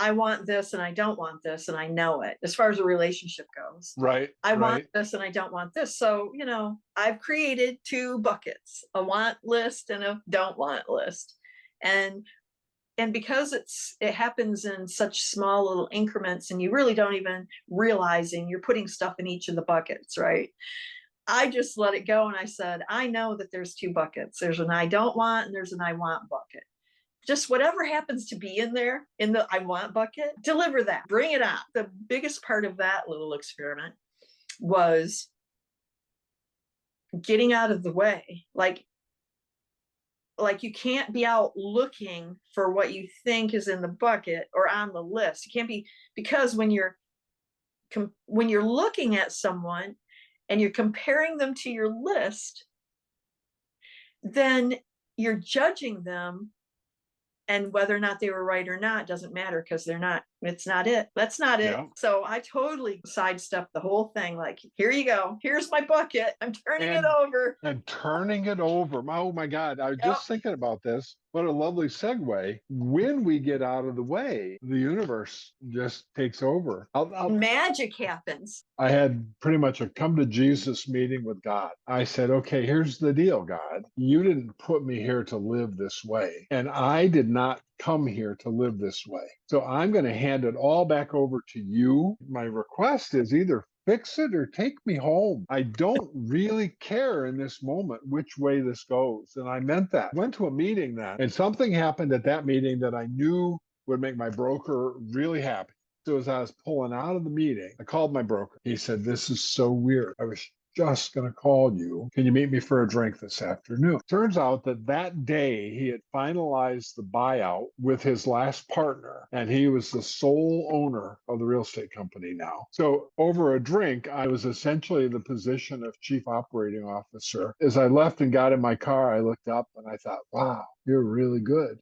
I want this and I don't want this, and I know it as far as a relationship goes. Right. I want Right. this and I don't want this. So, I've created two buckets, a want list and a don't want list. And because it happens in such small little increments and you really don't even realizing you're putting stuff in each of the buckets, right? I just let it go and I said, I know that there's two buckets. There's an I don't want and there's an I want bucket. Just whatever happens to be in there in the I want bucket, deliver that, bring it on. The biggest part of that little experiment was getting out of the way. Like you can't be out looking for what you think is in the bucket or on the list. You can't be, because when you're looking at someone and you're comparing them to your list, then you're judging them, and whether or not they were right or not doesn't matter, because it's not it. That's not it. Yeah. So I totally sidestepped the whole thing. Like, here you go. Here's my bucket. I'm turning it And over. turning it over. Oh my God. I was Yep. just thinking about this. What a lovely segue. When we get out of the way, the universe just takes over. Magic happens. I had pretty much a come to Jesus meeting with God. I said, okay, here's the deal, God. You didn't put me here to live this way, and I did not come here to live this way. So I'm going to hand it all back over to you. My request is either fix it or take me home. I don't really care in this moment which way this goes. And I meant that. Went to a meeting then, and something happened at that meeting that I knew would make my broker really happy. So as I was pulling out of the meeting, I called my broker. He said, this is so weird. I was just going to call you. Can you meet me for a drink this afternoon? Turns out that day he had finalized the buyout with his last partner, and he was the sole owner of the real estate company now. So over a drink, I was essentially in the position of chief operating officer. As I left and got in my car, I looked up and I thought, wow, you're really good.